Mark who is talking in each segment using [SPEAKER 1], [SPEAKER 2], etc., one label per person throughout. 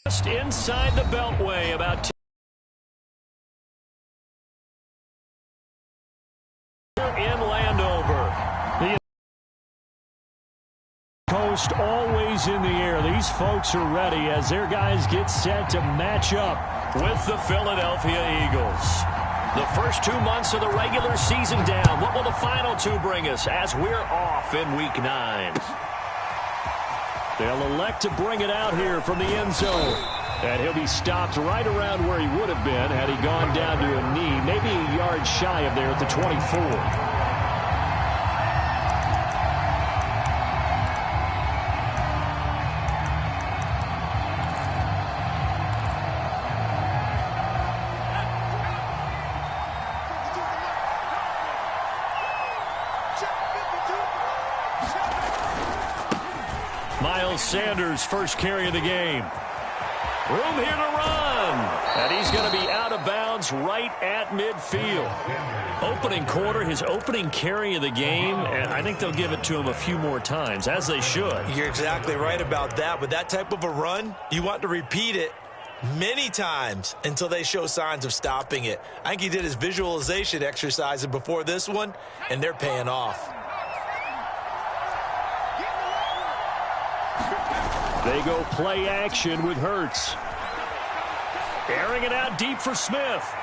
[SPEAKER 1] Just inside the Beltway, about in Landover. The coast always in the air. These folks are ready as their guys get set to match up with the Philadelphia Eagles. The first 2 months of the regular season down. What will the final two bring us as we're off in Week 9? They'll elect to bring it out here from the end zone. And he'll be stopped right around where he would have been had he gone down to a knee, maybe a yard shy of there at the 24. Miles Sanders, first carry of the game. Room here to run. And he's going to be out of bounds right at midfield. Opening quarter, his opening carry of the game, and I think they'll give it to him a few more times, as they should.
[SPEAKER 2] You're exactly right about that. With that type of a run, you want to repeat it many times until they show signs of stopping it. I think he did his visualization exercises before this one, and they're paying off.
[SPEAKER 1] They go play action with Hurts. Airing it out deep for Smith.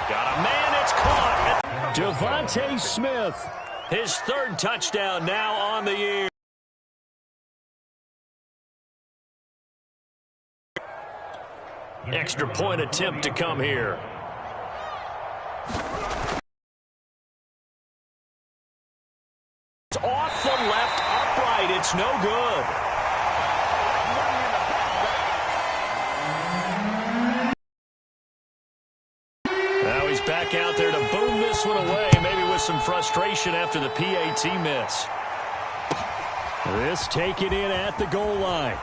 [SPEAKER 1] Got a man, it's caught. Devontae Smith, his third touchdown now on the year. Extra point attempt to come here. It's off the left upright. It's no good. Now he's back out there to boom this one away, maybe with some frustration after the PAT miss. This taken in at the goal line.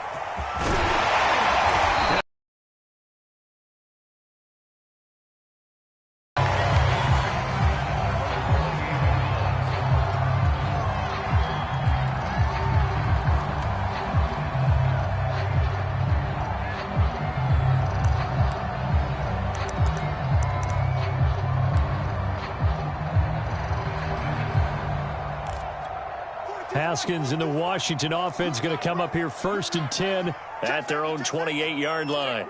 [SPEAKER 1] Haskins and the Washington offense going to come up here 1st and 10 at their own 28-yard line.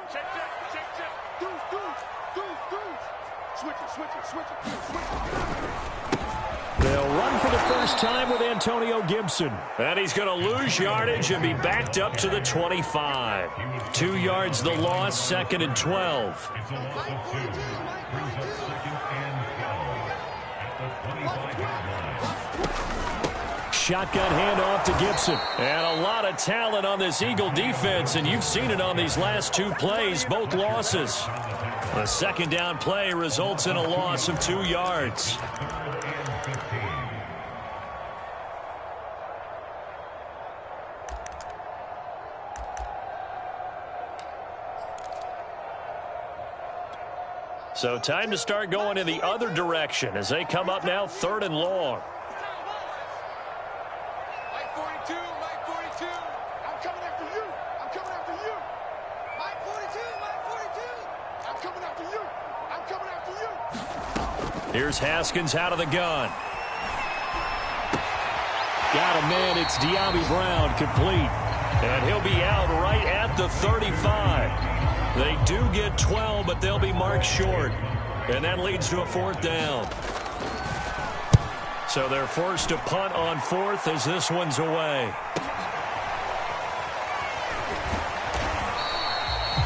[SPEAKER 1] They'll run for the first time with Antonio Gibson. And he's going to lose yardage and be backed up to the 25. 2 yards the loss, 2nd and 12. Shotgun handoff to Gibson. And a lot of talent on this Eagle defense, and you've seen it on these last 2 plays, both losses. The second down play results in a loss of 2 yards. So time to start going in the other direction as they come up now 3rd and long. Here's Haskins out of the gun. Got a man. It's De'Ami Brown complete. And he'll be out right at the 35. They do get 12, but they'll be marked short. And that leads to a 4th down. So they're forced to punt on 4th as this one's away.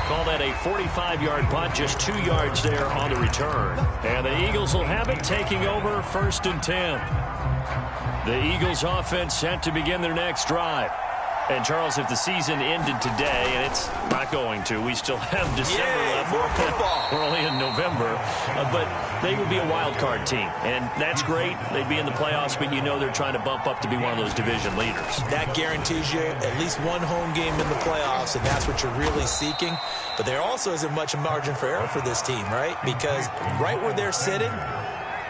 [SPEAKER 1] Call that a 45-yard punt, just 2 yards there on the return. And the Eagles will have it taking over 1st and 10. The Eagles offense set to begin their next drive. And, Charles, if the season ended today, and it's not going to, we still have December left.
[SPEAKER 2] More football.
[SPEAKER 1] We're only in November. But they would be a wild card team. And that's great. They'd be in the playoffs, but you know they're trying to bump up to be one of those division leaders.
[SPEAKER 2] That guarantees you at least one home game in the playoffs, and that's what you're really seeking. But there also isn't much margin for error for this team, right? Because right where they're sitting,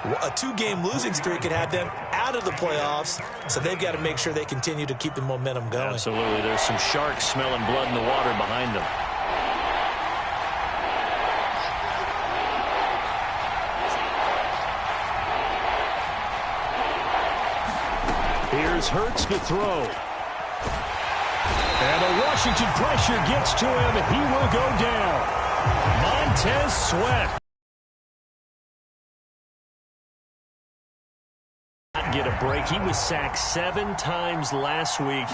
[SPEAKER 2] A 2-game losing streak could have them out of the playoffs, so they've got to make sure they continue to keep the momentum going.
[SPEAKER 1] Absolutely. There's some sharks smelling blood in the water behind them. Here's Hurts to throw. And the Washington pressure gets to him, and he will go down. Montez Sweat. Get a break. He was sacked 7 times last week.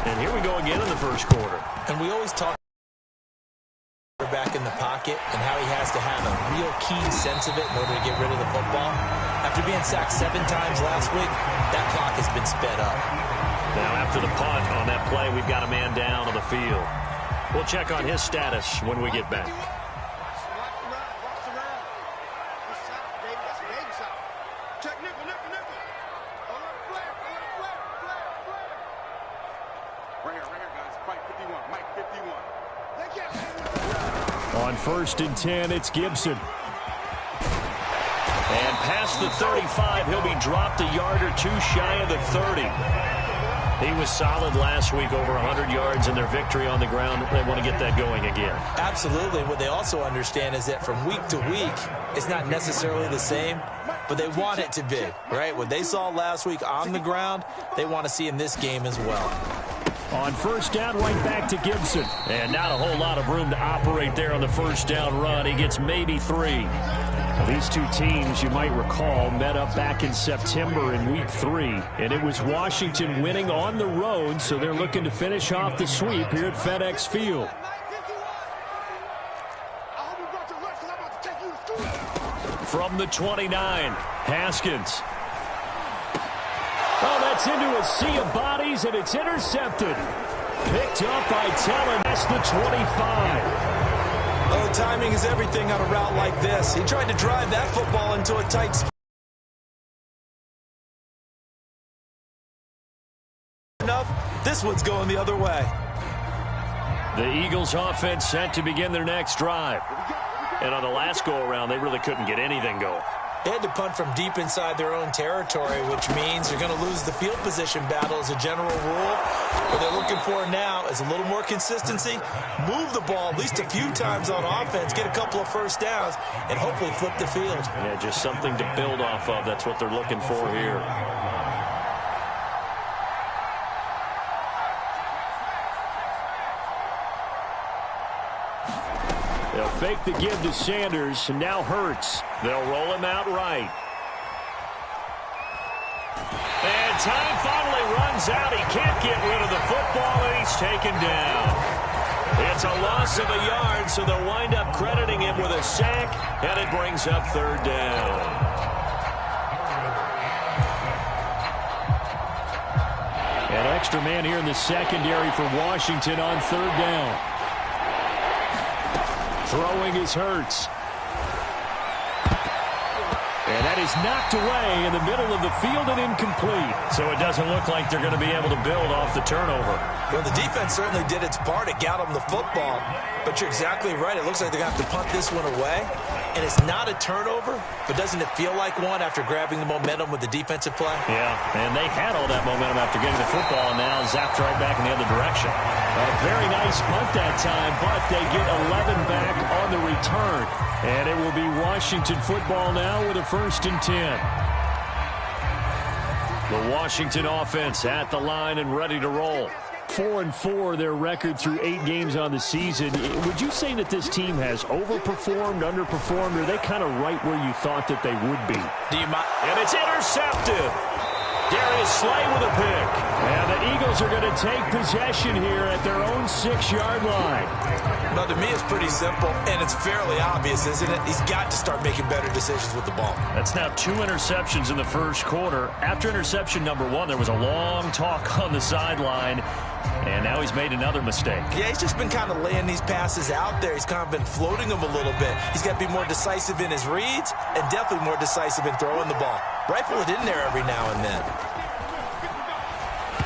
[SPEAKER 1] And here we go again in the first quarter.
[SPEAKER 2] And we always talk back in the pocket and how he has to have a real keen sense of it in order to get rid of the football. After being sacked 7 times last week, that clock has been sped up.
[SPEAKER 1] Now after the punt on that play, we've got a man down on the field. We'll check on his status when we get back. On 1st and 10, it's Gibson. And past the 35, he'll be dropped a yard or 2 shy of the 30. He was solid last week, over 100 yards in their victory on the ground. They want to get that going again.
[SPEAKER 2] Absolutely. What they also understand is that from week to week, it's not necessarily the same, but they want it to be, right? What they saw last week on the ground, they want to see in this game as well.
[SPEAKER 1] On 1st down, right back to Gibson. And not a whole lot of room to operate there on the 1st down run. He gets maybe 3. Well, these two teams, you might recall, met up back in September in Week 3. And it was Washington winning on the road, so they're looking to finish off the sweep here at FedEx Field. From the 29, Haskins. Oh, that's into a sea of bodies, and it's intercepted. Picked up by Tellen. That's the 25.
[SPEAKER 2] Oh, timing is everything on a route like this. He tried to drive that football into a tight spot. Enough. This one's going the other way.
[SPEAKER 1] The Eagles offense set to begin their next drive. And on the last go-around, they really couldn't get anything going.
[SPEAKER 2] They had to punt from deep inside their own territory, which means they're going to lose the field position battle as a general rule. What they're looking for now is a little more consistency, move the ball at least a few times on offense, get a couple of 1st downs, and hopefully flip the field.
[SPEAKER 1] Yeah, just something to build off of. That's what they're looking for here. They'll fake the give to Sanders, and now Hurts. They'll roll him out right. And time finally runs out. He can't get rid of the football, and he's taken down. It's a loss of a yard, so they'll wind up crediting him with a sack, and it brings up 3rd down. An extra man here in the secondary for Washington on 3rd down. Throwing is Hurts. And that is knocked away in the middle of the field and incomplete. So it doesn't look like they're going to be able to build off the turnover.
[SPEAKER 2] Well, the defense certainly did its part. It got them the football. But you're exactly right. It looks like they're going to have to punt this one away. And it's not a turnover, but doesn't it feel like one after grabbing the momentum with the defensive play?
[SPEAKER 1] Yeah, and they had all that momentum after getting the football, and now zapped right back in the other direction. A very nice punt that time, but they get 11 back on the return. And it will be Washington football now with a 1st and 10. The Washington offense at the line and ready to roll. 4-4 their record through 8 games on the season. Would you say that this team has overperformed, underperformed, or are they kind of right where you thought that they would be?
[SPEAKER 2] And
[SPEAKER 1] it's intercepted. Darius Slay with a pick. And the Eagles are going to take possession here at their own 6-yard line.
[SPEAKER 2] Now, to me, it's pretty simple, and it's fairly obvious, isn't it? He's got to start making better decisions with the ball.
[SPEAKER 1] That's now 2 interceptions in the first quarter. After interception number 1, there was a long talk on the sideline, and now he's made another mistake.
[SPEAKER 2] Yeah, he's just been kind of laying these passes out there. He's kind of been floating them a little bit. He's got to be more decisive in his reads and definitely more decisive in throwing the ball. Rifle it in there every now and then.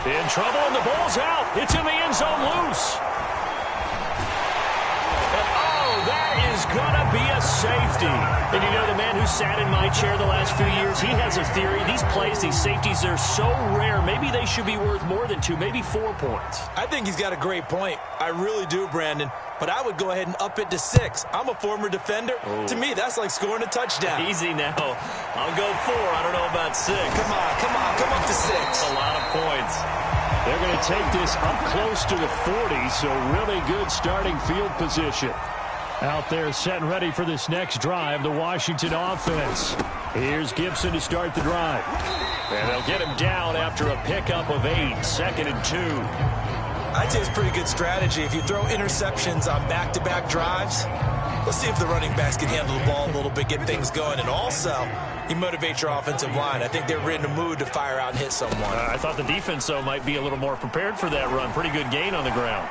[SPEAKER 1] In trouble, and the ball's out. It's in the end zone loose. And, oh, that is going to be a safety. And you know, the man who sat in my chair the last few years, he has a theory. These plays, these safeties, they're so rare. Maybe they should be worth more than 2, maybe 4 points.
[SPEAKER 2] I think he's got a great point. I really do, Brandon. But I would go ahead and up it to 6. I'm a former defender. Oh. To me, that's like scoring a touchdown.
[SPEAKER 1] Easy now. I'll go 4. I don't know about 6.
[SPEAKER 2] Come on. Come up to 6.
[SPEAKER 1] That's a lot of points. They're going to take this up close to the 40, so really good starting field position. Out there set and ready for this next drive, the Washington offense. Here's Gibson to start the drive. And they'll get him down after a pickup of 8, 2nd and 2.
[SPEAKER 2] I'd say it's pretty good strategy. If you throw interceptions on back-to-back drives, let's see if the running backs can handle the ball a little bit, get things going. And also, you motivate your offensive line. I think they're in the mood to fire out and hit someone.
[SPEAKER 1] I thought the defense, though, might be a little more prepared for that run. Pretty good gain on the ground.